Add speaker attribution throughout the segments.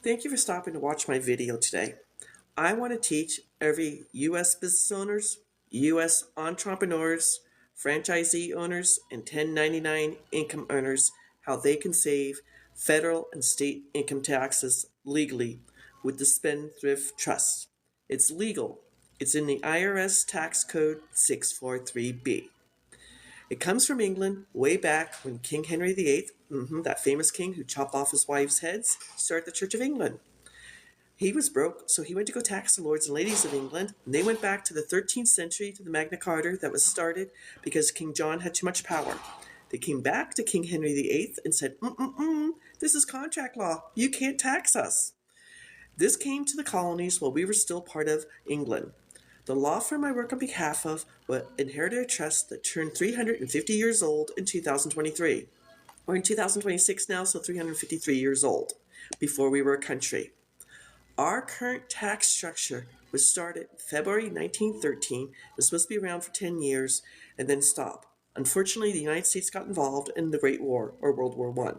Speaker 1: Thank you for stopping to watch my video today. I want to teach every U.S. business owners, U.S. entrepreneurs, franchisee owners, and 1099 income earners how they can save federal and state income taxes legally with the Spendthrift Trust. It's legal. It's in the IRS Tax Code 643B. It comes from England way back when King Henry VIII, that famous king who chopped off his wives' heads, started the Church of England. He was broke, so he went to go tax the lords and ladies of England, and they went back to the 13th century to the Magna Carta that was started because King John had too much power. They came back to King Henry VIII and said, this is contract law. You can't tax us. This came to the colonies while we were still part of England. The law firm I work on behalf of inherited a trust that turned 350 years old in 2023. We're in 2026 now, so 353 years old, before we were a country. Our current tax structure was started February 1913. It was supposed to be around for 10 years and then stop. Unfortunately, the United States got involved in the Great War, or World War I.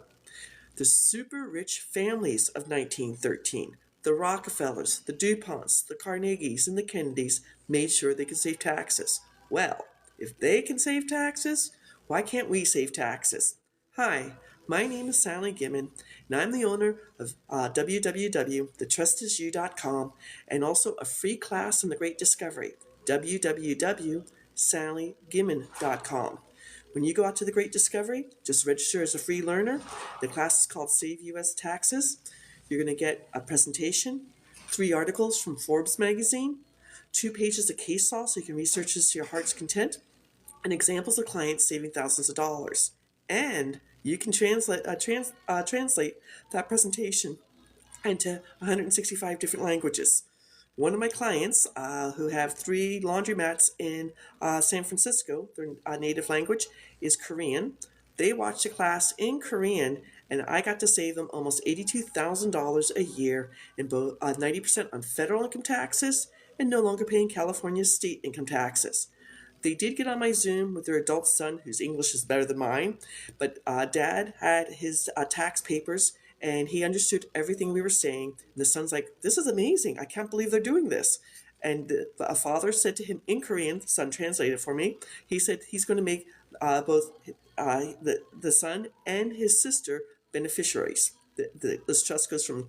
Speaker 1: The super rich families of 1913, the Rockefellers, the DuPonts, the Carnegies, and the Kennedys made sure they could save taxes. Well, if they can save taxes, why can't we save taxes? Hi, my name is Sally Gimmon, and I'm the owner of www.thetrustisyou.com and also a free class in the Great Discovery, www.sallygimmon.com. When you go out to the Great Discovery, just register as a free learner. The class is called Save U.S. Taxes. You're going to get a presentation, 3 articles from Forbes magazine, 2 pages of case law so you can research this to your heart's content, and examples of clients saving thousands of dollars. And you can translate that presentation into 165 different languages. One of my clients, who have 3 laundromats in San Francisco, their native language is Korean. They watched a class in Korean, and I got to save them almost $82,000 a year in both 90% on federal income taxes and no longer paying California's state income taxes. They did get on my Zoom with their adult son, whose English is better than mine, but Dad had his tax papers, and he understood everything we were saying. And the son's like, this is amazing. I can't believe they're doing this. And a father said to him in Korean, the son translated for me, he said he's going to make both the son and his sister beneficiaries. This trust goes from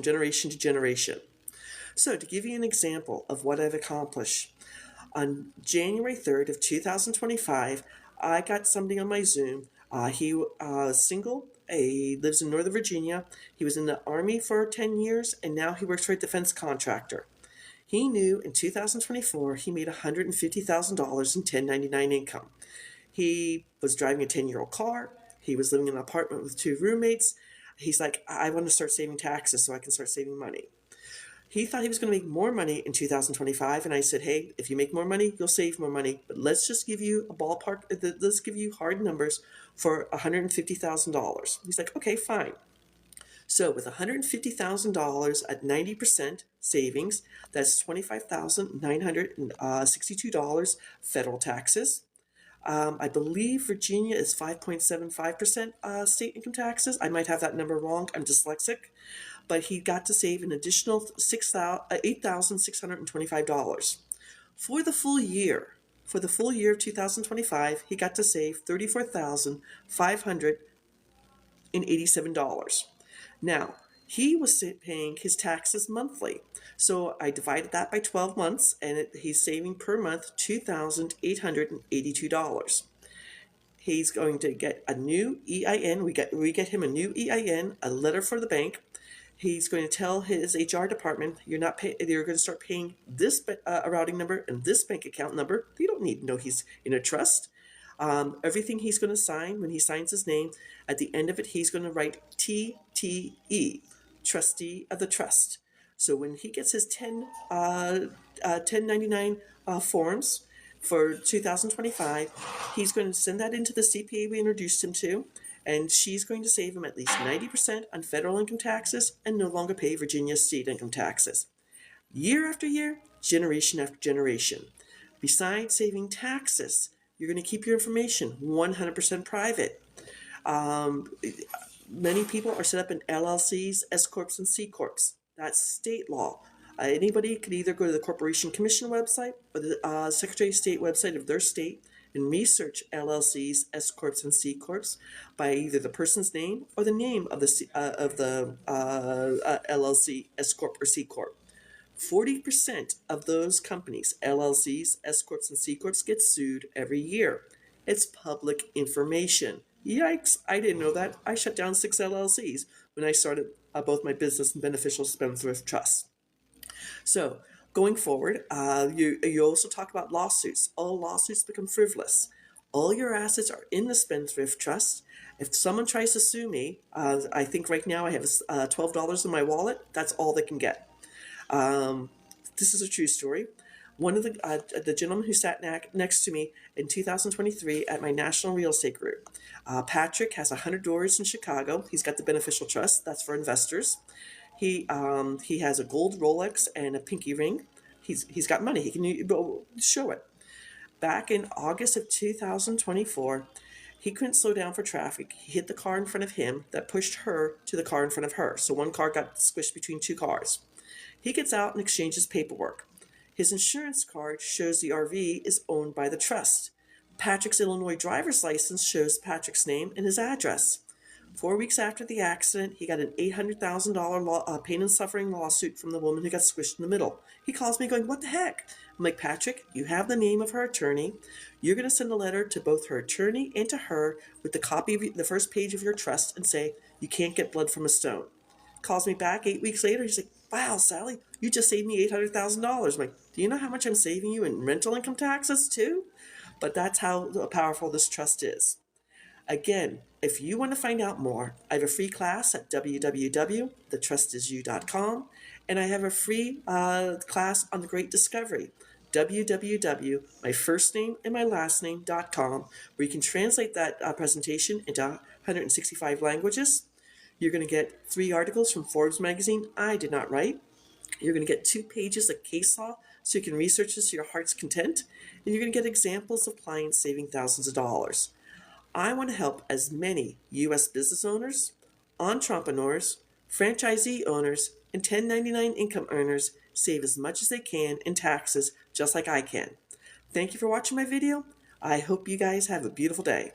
Speaker 1: generation to generation. So to give you an example of what I've accomplished, on January 3rd of 2025, I got somebody on my Zoom. He was single. He lives in Northern Virginia. He was in the Army for 10 years, and now he works for a defense contractor. He knew in 2024 he made $150,000 in 1099 income. He was driving a 10-year-old car. He was living in an apartment with 2 roommates. He's like, I want to start saving taxes so I can start saving money. He thought he was going to make more money in 2025, and I said, hey, if you make more money, you'll save more money, but let's just give you a ballpark, let's give you hard numbers for $150,000. He's like, okay, fine. So with $150,000 at 90% savings, that's $25,962 federal taxes. I believe Virginia is 5.75% state income taxes. I might have that number wrong. I'm dyslexic. But he got to save an additional $8,625. For the full year of 2025, he got to save $34,587. Now, he was paying his taxes monthly. So I divided that by 12 months, and he's saving per month $2,882. He's going to get a new EIN. We get him a new EIN, a letter for the bank. He's going to tell his HR department, you're going to start paying this routing number and this bank account number. They don't need to know he's in a trust. Everything he's going to sign, when he signs his name, at the end of it, he's going to write TTE, trustee of the trust. So when he gets his 1099 forms for 2025, he's going to send that into the CPA we introduced him to, and she's going to save him at least 90% on federal income taxes and no longer pay Virginia state income taxes. Year after year, generation after generation. Besides saving taxes, you're going to keep your information 100% private. Many people are set up in LLCs, S Corps, and C Corps. That's state law. Anybody can either go to the Corporation Commission website or the Secretary of State website of their state and research LLCs, S Corps, and C Corps by either the person's name or the name of the LLC, S Corp, or C Corp. 40% of those companies, LLCs, S Corps, and C Corps, get sued every year. It's public information. Yikes, I didn't know that. I shut down 6 LLCs when I started both my business and beneficial spendthrift trusts. So, going forward, you also talk about lawsuits. All lawsuits become frivolous. All your assets are in the spendthrift trust. If someone tries to sue me, I think right now I have $12 in my wallet. That's all they can get. This is a true story. One of the gentlemen who sat next to me in 2023 at my national real estate group, Patrick, has 100 doors in Chicago. He's got the beneficial trust. That's for investors. He has a gold Rolex and a pinky ring. He's got money. He can show it. Back in August of 2024, he couldn't slow down for traffic. He hit the car in front of him that pushed her to the car in front of her. So one car got squished between 2 cars. He gets out and exchanges paperwork. His insurance card shows the RV is owned by the trust. Patrick's Illinois driver's license shows Patrick's name and his address. 4 weeks after the accident, he got an $800,000 pain and suffering lawsuit from the woman who got squished in the middle. He calls me going, "What the heck?" I'm like, "Patrick, you have the name of her attorney. You're going to send a letter to both her attorney and to her with the copy of the first page of your trust and say, you can't get blood from a stone." Calls me back 8 weeks later. He's like, "Wow, Sally, you just saved me $800,000. I'm like, "Do you know how much I'm saving you in rental income taxes too?" But that's how powerful this trust is. Again, if you want to find out more, I have a free class at www.thetrustisyou.com, and I have a free class on the Great Discovery, www.myfirstnameandmylastname.com, where you can translate that presentation into 165 languages. You're going to get 3 articles from Forbes magazine I did not write. You're going to get 2 pages of case law so you can research this to your heart's content. And you're going to get examples of clients saving thousands of dollars. I want to help as many U.S. business owners, entrepreneurs, franchisee owners, and 1099 income earners save as much as they can in taxes, just like I can. Thank you for watching my video. I hope you guys have a beautiful day.